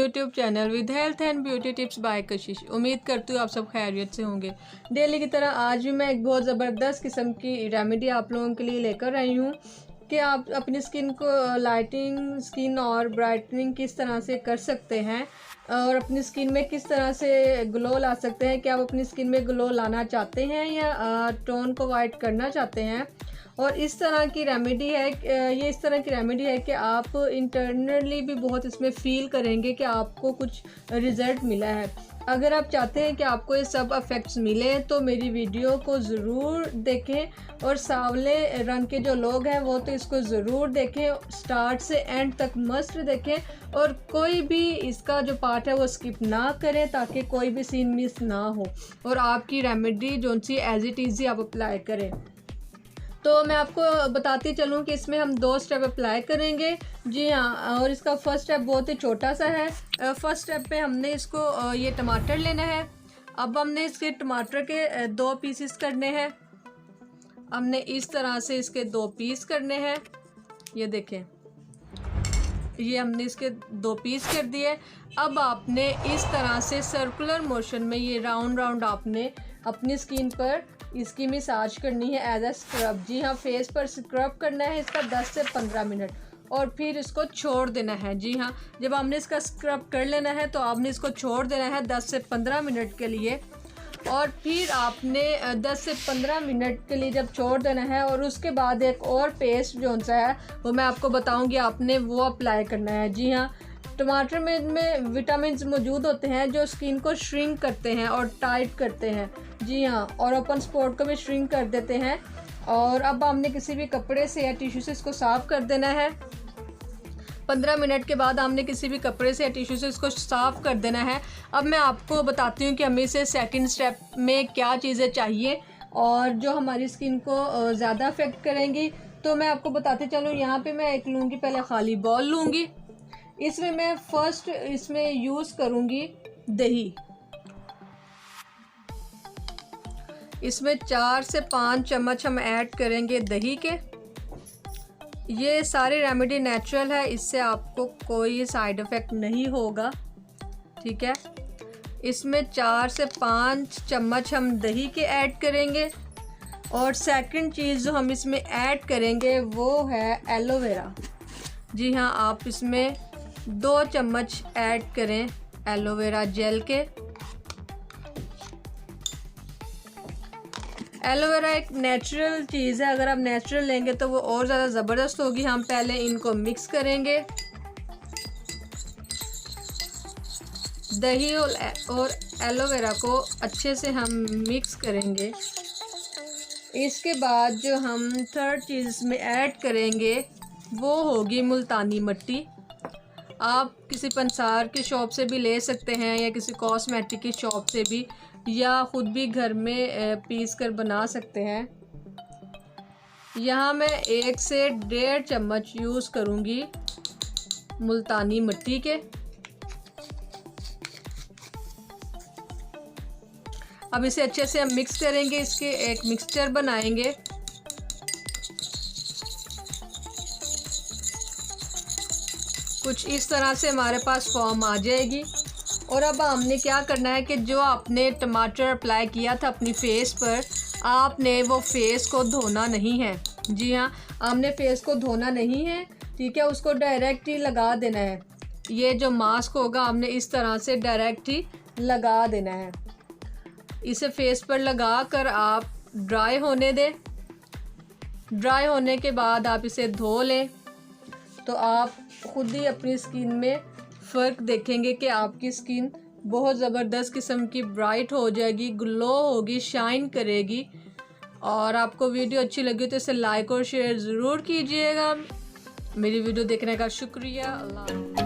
YouTube channel with health and beauty tips by कशिश। उम्मीद करती हूँ आप सब खैरियत से होंगे। डेली की तरह आज भी मैं एक बहुत ज़बरदस्त किस्म की रेमेडी आप लोगों के लिए लेकर आई हूँ कि आप अपनी स्किन को लाइटिंग स्किन और ब्राइटनिंग किस तरह से कर सकते हैं और अपनी स्किन में किस तरह से ग्लो ला सकते हैं। क्या आप अपनी स्किन में ग्लो लाना चाहते हैं या टोन को वाइट करना चाहते हैं। और इस तरह की रेमेडी है, ये इस तरह की रेमेडी है कि आप इंटरनली भी बहुत इसमें फ़ील करेंगे कि आपको कुछ रिज़ल्ट मिला है। अगर आप चाहते हैं कि आपको ये सब इफ़ेक्ट्स मिलें तो मेरी वीडियो को ज़रूर देखें और सांवले रंग के जो लोग हैं वो तो इसको ज़रूर देखें, स्टार्ट से एंड तक मस्ट देखें और कोई भी इसका जो पार्ट है वो स्किप ना करें ताकि कोई भी सीन मिस ना हो और आपकी रेमेडी जो सी एज इट इज़ आप अप्लाई करें। तो मैं आपको बताती चलूँ कि इसमें हम 2 स्टेप अप्लाई करेंगे। जी हाँ, और इसका फर्स्ट स्टेप बहुत ही छोटा सा है। फर्स्ट स्टेप पे हमने इसको ये टमाटर लेना है। अब हमने इसके टमाटर के 2 पीसेस करने हैं। हमने इस तरह से इसके 2 पीस करने हैं। ये देखें, ये हमने इसके 2 पीस कर दिए। अब आपने इस तरह से सर्कुलर मोशन में ये राउंड आपने अपनी स्किन पर इसकी मसाज करनी है एज अ स्क्रब। जी हाँ, फेस पर स्क्रब करना है इसका 10 से 15 मिनट और फिर इसको छोड़ देना है। जी हाँ, जब हमने इसका स्क्रब कर लेना है तो आपने इसको छोड़ देना है 10 से 15 मिनट के लिए और फिर आपने 10 से 15 मिनट के लिए जब छोड़ देना है और उसके बाद एक और पेस्ट जो सा है वो मैं आपको बताऊंगी, आपने वो अप्लाई करना है। जी हाँ, टमाटर में विटामिन मौजूद होते हैं जो स्किन को श्रिंक करते हैं और टाइट करते हैं। जी हाँ, और ओपन स्पॉट को भी श्रिंक कर देते हैं। और अब हमने किसी भी कपड़े से या टिश्यू से इसको साफ़ कर देना है। 15 मिनट के बाद हमने किसी भी कपड़े से या टिश्यू से इसको साफ़ कर देना है। अब मैं आपको बताती हूँ कि हमें इसे सेकंड स्टेप में क्या चीज़ें चाहिए और जो हमारी स्किन को ज़्यादा अफेक्ट करेंगी। तो मैं आपको बताते चलूँ, यहाँ पे मैं एक लूँगी, पहले खाली बॉल लूँगी। इसमें मैं फर्स्ट इसमें यूज़ करूँगी दही। इसमें 4 से 5 चम्मच हम ऐड करेंगे दही के। ये सारी रेमेडी नेचुरल है, इससे आपको कोई साइड इफ़ेक्ट नहीं होगा। ठीक है, इसमें 4 से 5 चम्मच हम दही के ऐड करेंगे। और सेकंड चीज़ जो हम इसमें ऐड करेंगे वो है एलोवेरा। जी हाँ, आप इसमें 2 चम्मच ऐड करें एलोवेरा जेल के। एलोवेरा एक नेचुरल चीज़ है, अगर आप नेचुरल लेंगे तो वो और ज़्यादा ज़बरदस्त होगी। हम पहले इनको मिक्स करेंगे, दही और एलोवेरा को अच्छे से हम मिक्स करेंगे। इसके बाद जो हम थर्ड चीज़ में ऐड करेंगे वो होगी मुल्तानी मिट्टी। आप किसी पंसार की शॉप से भी ले सकते हैं या किसी कॉस्मेटिक की शॉप से भी, या ख़ुद भी घर में पीस कर बना सकते हैं। यहाँ मैं 1 से 1.5 चम्मच यूज़ करूँगी मुल्तानी मिट्टी के। अब इसे अच्छे से हम मिक्स करेंगे, इसके एक मिक्सचर बनाएंगे। कुछ इस तरह से हमारे पास फॉर्म आ जाएगी। और अब हमने क्या करना है कि जो आपने टमाटर अप्लाई किया था अपनी फेस पर, आपने वो फेस को धोना नहीं है। जी हाँ, हमने फेस को धोना नहीं है। ठीक है, उसको डायरेक्ट ही लगा देना है। ये जो मास्क होगा हमने इस तरह से डायरेक्ट ही लगा देना है। इसे फेस पर लगा कर आप ड्राई होने दें। ड्राई होने के बाद आप इसे धो लें तो आप ख़ुद ही अपनी स्किन में फ़र्क देखेंगे कि आपकी स्किन बहुत ज़बरदस्त किस्म की ब्राइट हो जाएगी, ग्लो होगी, शाइन करेगी। और आपको वीडियो अच्छी लगी तो इसे लाइक और शेयर ज़रूर कीजिएगा। मेरी वीडियो देखने का शुक्रिया। अल्लाह।